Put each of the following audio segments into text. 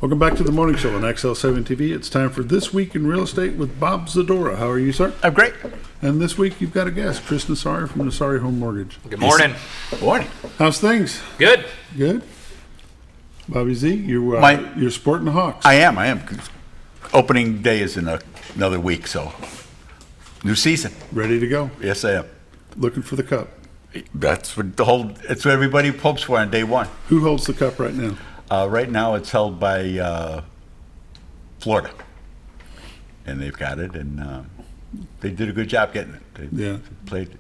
Welcome back to the morning show on XL7 TV. It's time for This Week in Real Estate with Bob ZDORA. How are you, sir? I'm great. And this week you've got a guest, Chris Nosari from Nosari Home Mortgage. Good morning. Good morning. How's things? Good. Good. Bobby Z, you're sporting the Hawks. I am. Opening day is in another week, so new season. Ready to go. Yes, I am. Looking for the cup. That's what it's what everybody hopes for on day one. Who holds the cup right now? Right now, it's held by Florida, and they've got it, and they did a good job getting it. They played.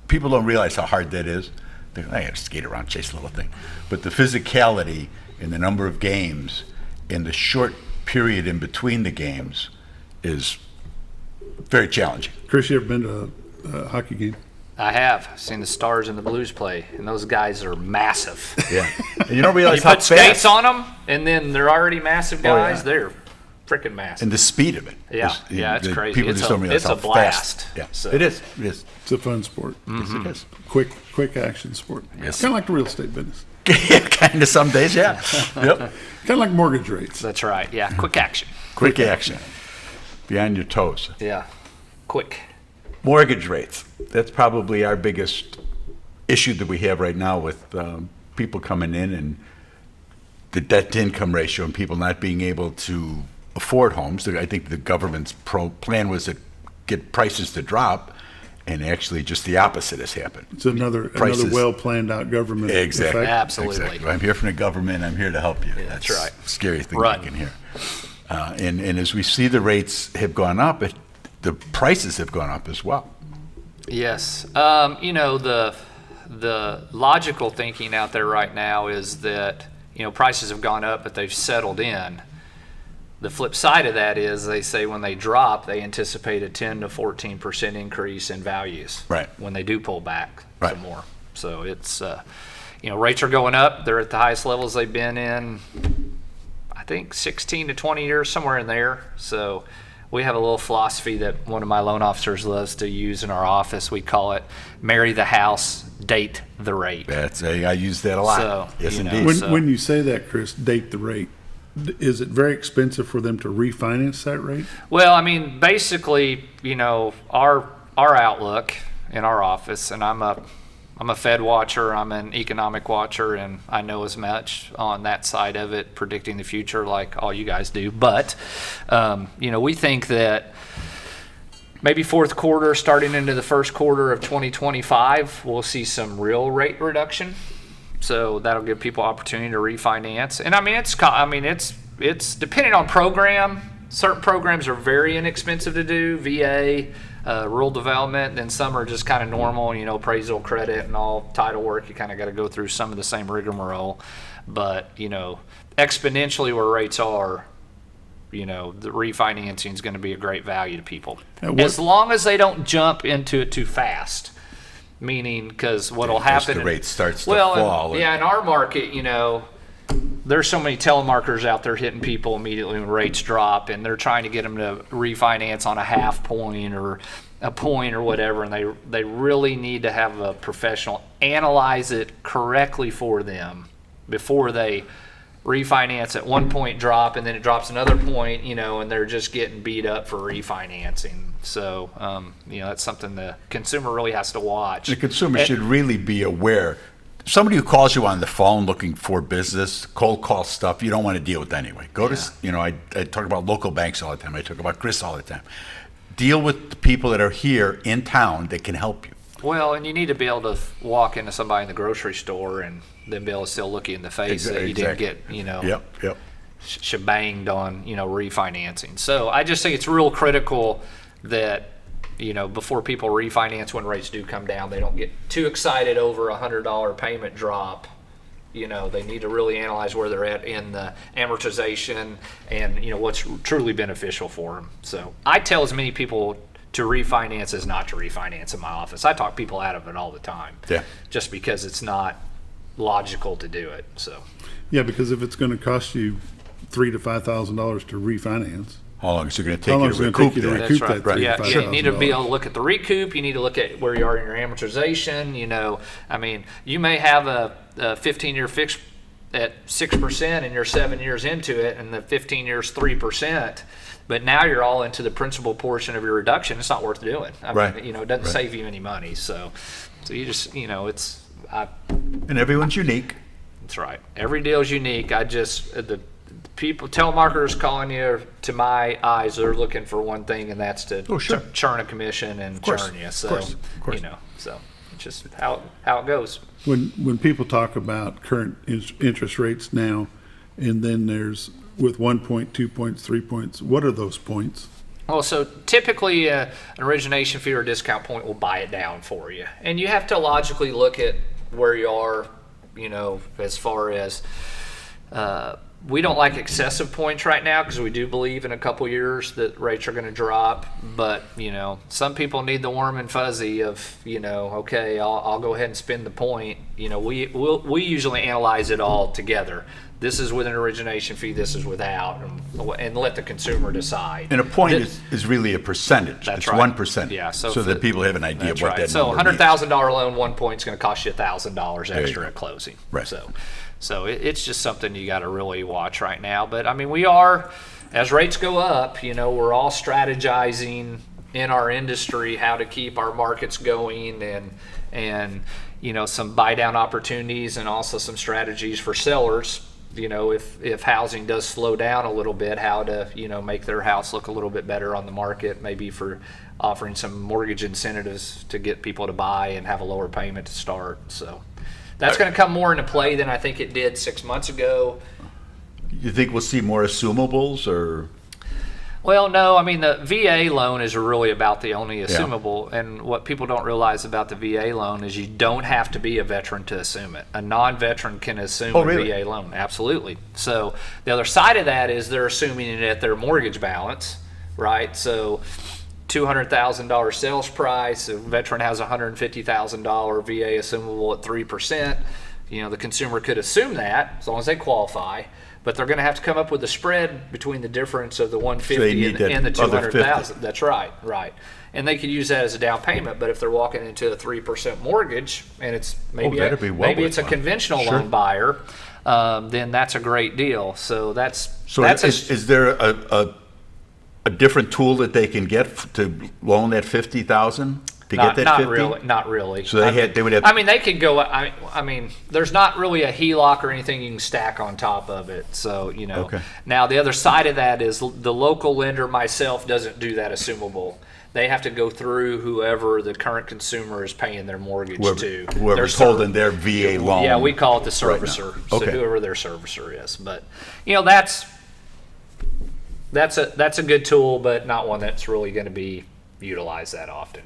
People don't realize how hard that is. I got to skate around, chase a little thing, but the physicality and the number of games and the short period in between the games is very challenging. Chris, you ever been to a hockey game? I have seen the Stars and the Blues play, and those guys are massive. Yeah, and you don't realize you how put fast. skates on them, and then they're already massive guys. yeah. They're freaking massive. And the speed of it. It's crazy. People just don't realize how it's a blast. fast. Yeah, So. It is. It's a fun sport. Yes, it is. Quick action sport. Yes. Kind of like the real estate business. Kind of some days, yeah. Yep. Kind of like mortgage rates. That's right. Yeah, quick action. Quick action. Be on your toes. Yeah, quick. Mortgage rates. That's probably our biggest issue that we have right now with people coming in and the debt-to-income ratio and people not being able to afford homes. I think the government's plan was to get prices to drop, and actually just the opposite has happened. It's another well-planned out government Exactly. effect. Absolutely. Exactly. I'm here from the government. I'm here to help you. Yeah, that's right. The scary thing Run. you can hear. And as we see the rates have gone up, the prices have gone up as well. Yes. The logical thinking out there right now is that, prices have gone up, but they've settled in. The flip side of that is they say when they drop, they anticipate a 10 to 14% increase in values. Right. When they do pull back Right. some more. So it's, rates are going up. They're at the highest levels they've been in, I think, 16 to 20 years, somewhere in there. So we have a little philosophy that one of my loan officers loves to use in our office. We call it marry the house, date the rate. I use that a lot. So, yes, you know, indeed. When you say that, Chris, date the rate, is it very expensive for them to refinance that rate? Well, I mean, basically, our outlook in our office, and I'm a Fed watcher, I'm an economic watcher, and I know as much on that side of it, predicting the future like all you guys do. But, we think that maybe fourth quarter, starting into the first quarter of 2025, we'll see some real rate reduction. So that'll give people opportunity to refinance. And it's depending on program. Certain programs are very inexpensive to do, VA, rural development, then some are just kind of normal, appraisal, credit, and all title work. You kind of got to go through some of the same rigmarole. But, exponentially where rates are, the refinancing is going to be a great value to people. As long as they don't jump into it too fast. Meaning, because what'll happen... the rate starts to fall. In our market, there's so many telemarketers out there hitting people immediately when rates drop, and they're trying to get them to refinance on a half point or a point or whatever, and they really need to have a professional analyze it correctly for them before they refinance at one point drop, and then it drops another point, and they're just getting beat up for refinancing. So, that's something the consumer really has to watch. The consumer should really be aware. Somebody who calls you on the phone looking for business, cold call stuff, you don't want to deal with anyway. I talk about local banks all the time. I talk about Chris all the time. Deal with the people that are here in town that can help you. Well, and you need to be able to walk into somebody in the grocery store and then be able to still look you in the face that you didn't get, Yep. shebanged on, refinancing. So I just think it's real critical that, before people refinance when rates do come down, they don't get too excited over a $100 payment drop. They need to really analyze where they're at in the amortization and, what's truly beneficial for them. So I tell as many people to refinance as not to refinance in my office. I talk people out of it all the time. Yeah. Just because it's not logical to do it. So. Yeah, because if it's going to cost you $3,000 to $5,000 to refinance, how long is it going to take you to recoup that? Recoup That's that right. Yeah, $3,000 to you need to be able to look at the recoup. You need to look at where you are in your amortization. You may have a 15-year fixed at 6% and you're 7 years into it, and the 15 years 3%. But now you're all into the principal portion of your reduction. It's not worth doing. I Right. mean, it doesn't save you any money. So you just, And everyone's unique. that's right. Every deal is unique. The people, telemarketers calling you, to my eyes, they're looking for one thing, and that's to Oh, sure. churn a commission and course, churn you. of So, course. so it's just how it goes. When people talk about current interest rates now, and then there's with 1 point, 2 points, 3 points, what are those points? Well, so typically an origination fee or discount point will buy it down for you. And you have to logically look at where you are, as far as we don't like excessive points right now because we do believe in a couple years that rates are going to drop. But, some people need the warm and fuzzy of, okay, I'll go ahead and spend the point. We usually analyze it all together. This is with an origination fee, this is without, and let the consumer decide. And a point is really a percentage. That's it's right. 1%. Yeah, so that people have an idea of That's what right. that So number means. $100,000 loan, 1 point's going to cost you $1,000 you extra go. at closing. Right. So it's just something you got to really watch right now. But I mean, we are, as rates go up, we're all strategizing in our industry how to keep our markets going, and some buy down opportunities, and also some strategies for sellers. If housing does slow down a little bit, how to, make their house look a little bit better on the market, maybe for offering some mortgage incentives to get people to buy and have a lower payment to start. So that's going to come more into play than I think it did 6 months ago. You think we'll see more assumables or? Well, no, I mean, the VA loan is really about the only assumable. And what people don't realize about the VA loan is you don't have to be a veteran to assume it. A non-veteran can assume really? a VA loan. Absolutely. So the other side of that is they're assuming it at their mortgage balance, right? So $200,000 sales price, a veteran has $150,000 VA assumable at 3%. The consumer could assume that as long as they qualify. But they're going to have to come up with a spread between the difference of the 150 and the 200,000. That's right. And they could use that as a down payment. But if they're walking into a 3% mortgage, and it's maybe it's a conventional loan buyer, then that's a great deal. So is there a different tool that they can get to loan that $50,000 to get that $50,000? Not really. So they would have. I mean, they could go. I mean, there's not really a HELOC or anything you can stack on top of it. So Okay. Now the other side of that is the local lender, myself, doesn't do that assumable. They have to go through whoever the current consumer is paying their mortgage to. Whoever's holding their VA loan. Yeah, we call it the servicer. Right now. So Okay. whoever their servicer is. But that's a good tool, but not one that's really going to be utilized that often.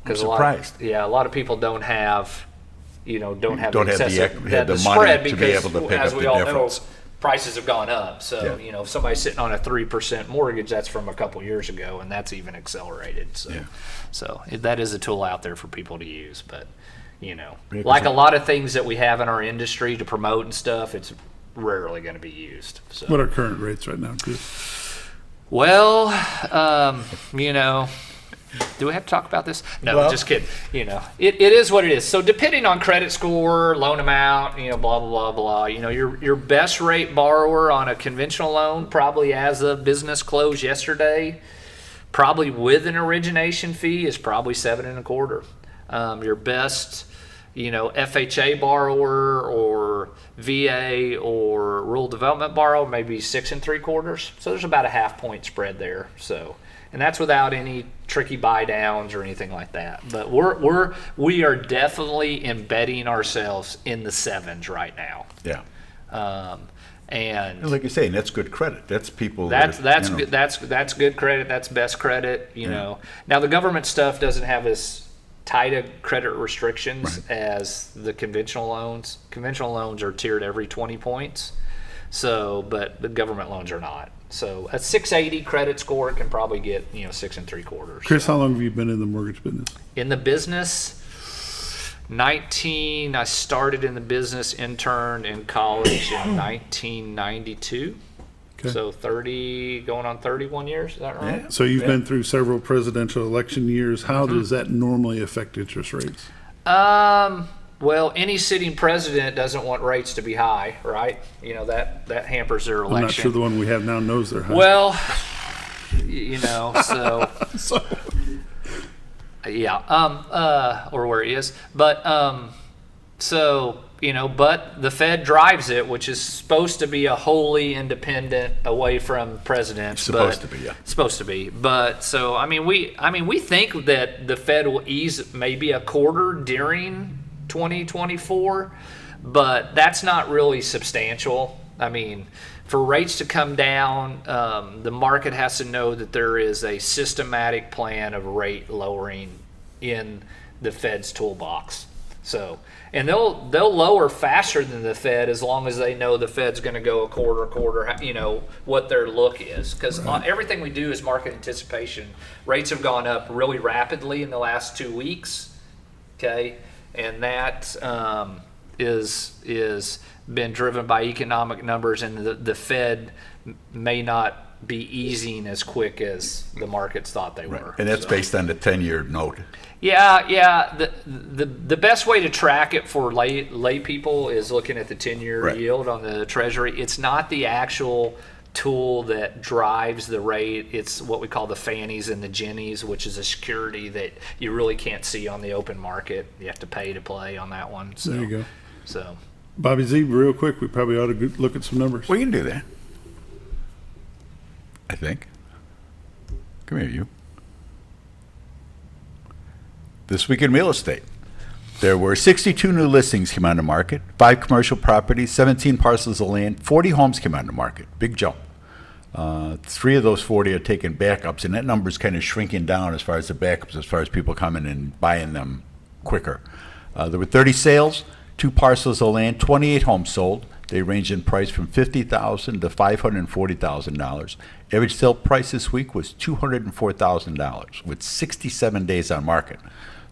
I'm surprised. A lot of people don't have the the the money spread to because, be able to pick as up we the all difference. know, prices have gone up. So Yeah. if somebody's sitting on a 3% mortgage, that's from a couple years ago, and that's even accelerated. So that is a tool out there for people to use, but like a lot of things that we have in our industry to promote and stuff, it's rarely going to be used. So. What are current rates right now, Chris? Well, do we have to talk about this? No, Well, just kidding. It is what it is. So depending on credit score, loan amount, blah, blah, blah, blah. Your best rate borrower on a conventional loan, probably as of business close yesterday, probably with an origination fee, is probably 7.25. Your best, FHA borrower or VA or rural development borrower, maybe 6.75. So there's about a half point spread there. So. And that's without any tricky buy downs or anything like that. But we are definitely embedding ourselves in the 7s right now. Yeah. And like you're saying, that's good credit. That's people. That's good. That's good credit. That's best credit. Now the government stuff doesn't have as tight a credit restrictions as the conventional loans. Conventional loans are tiered every 20 points. So, but the government loans are not. So a 680 credit score can probably get 6.75. Chris, how long have you been in the mortgage business? In the business, I started in the business, interned in college in 1992. Okay. So 30, going on 31 years, is that right? Yeah. So you've been through several presidential election years. How does that normally affect interest rates? Well, any sitting president doesn't want rates to be high, right? You know, that hampers their election. I'm not sure the one we have now knows they're high. Well, you know, so So, yeah, or where he is, but so you know, but the Fed drives it, which is supposed to be a wholly independent, away from presidents. Supposed to be, yeah. Supposed to be, but so I mean, we think that the Fed will ease maybe a quarter during 2024, but that's not really substantial. I mean, for rates to come down, the market has to know that there is a systematic plan of rate lowering in the Fed's toolbox. So, and they'll lower faster than the Fed as long as they know the Fed's going to go a quarter, you know, what their look is. Because everything we do is market anticipation. Rates have gone up really rapidly in the last 2 weeks, okay? And that is been driven by economic numbers, and the Fed may not be easing as quick as the markets thought they were. And that's based on the 10-year note. Yeah. The best way to track it for lay people is looking at the 10-year yield on the Treasury. It's not the actual tool that drives the rate. It's what we call the fannies and the ginnies, which is a security that you really can't see on the open market. You have to pay to play on that one. So, there you go. So, Bobby Z, real quick, we probably ought to look at some numbers. We can do that. I think. Come here, you. This week in real estate. There were 62 new listings came on the market, 5 commercial properties, 17 parcels of land, 40 homes came on the market. Big jump. 3 of those 40 are taking backups, and that number's kind of shrinking down as far as the backups, as far as people coming and buying them quicker. There were 30 sales, 2 parcels of land, 28 homes sold. They range in price from $50,000 to $540,000. Average sale price this week was $204,000 with 67 days on market.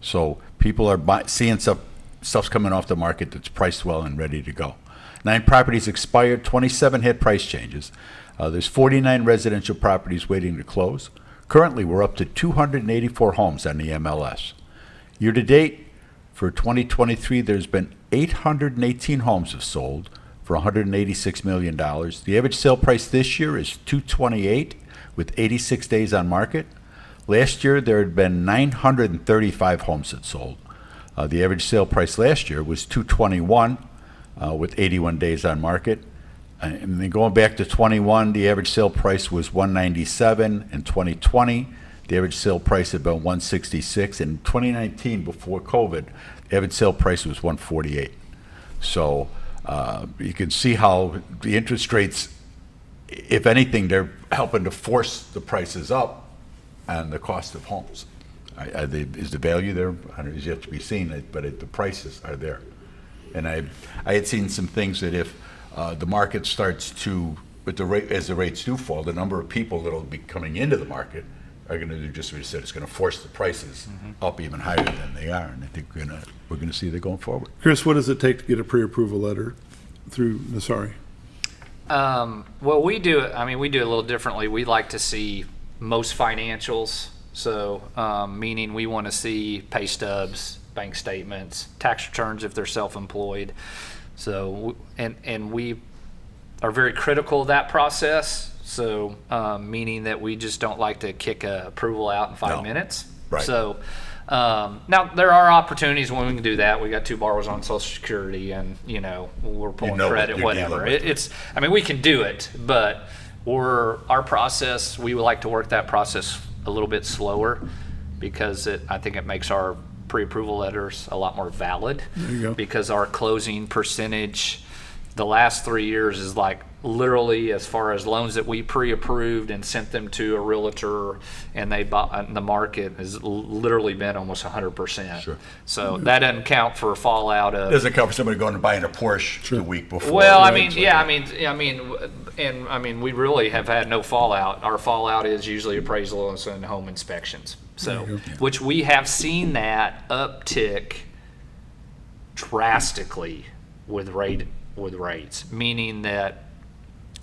So people are seeing stuff's coming off the market that's priced well and ready to go. 9 properties expired, 27 had price changes. There's 49 residential properties waiting to close. Currently, we're up to 284 homes on the MLS. Year to date, for 2023, there's been 818 homes have sold for $186 million. The average sale price this year is $228 with 86 days on market. Last year, there had been 935 homes that sold. The average sale price last year was $221 with 81 days on market. And then going back to 21, the average sale price was $197. In 2020, the average sale price had been $166. In 2019, before COVID, the average sale price was $148. So you can see how the interest rates, if anything, they're helping to force the prices up on the cost of homes. Is the value there? I don't know, it's yet to be seen, but the prices are there. And I had seen some things that if the market starts to, with the rate, as the rates do fall, the number of people that will be coming into the market are going to do just what you said. It's going to force the prices up even higher than they are, and I think we're going to see that going forward. Chris, what does it take to get a pre-approval letter through Nosari? Well, we do it a little differently. We like to see most financials. So, meaning we want to see pay stubs, bank statements, tax returns if they're self-employed. So, and we are very critical of that process. So, meaning that we just don't like to kick a approval out in 5 minutes. Right. So, now there are opportunities when we can do that. We got 2 borrowers on Social Security, and we're pulling credit, whatever. We can do it, but our process. We would like to work that process a little bit slower because I think it makes our pre-approval letters a lot more valid. There you go. Because our closing percentage the last 3 years is like literally, as far as loans that we pre-approved and sent them to a realtor and they bought in the market, has literally been almost 100%. Sure. So that doesn't count for fallout of. Doesn't count for somebody going and buying a Porsche the week before. Well, right? We really have had no fallout. Our fallout is usually appraisals and home inspections. So, which we have seen that uptick drastically with rates, meaning that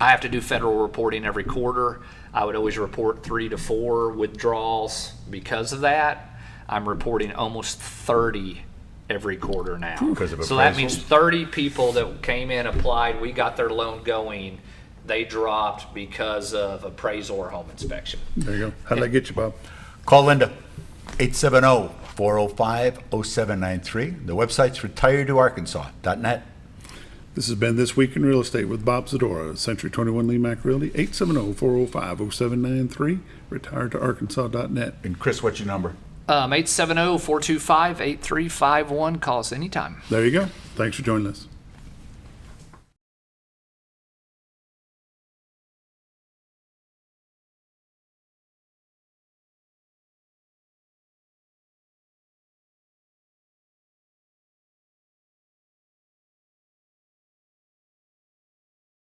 I have to do federal reporting every quarter. I would always report 3 to 4 withdrawals because of that. I'm reporting almost 30 every quarter now. Because of So that appraisals? means 30 people that came in, applied, we got their loan going, they dropped because of appraisal or home inspection. There you go. How'd that get you, Bob? Call Linda, 870-405-0793. The website's retiredtoarkansas.net. This has been This Week in Real Estate with Bob ZDORA, Century 21 Lee Mack Realty, 870-405-0793, retiredtoarkansas.net. And Chris, what's your number? 870-425-8351. Call us anytime. There you go. Thanks for joining us.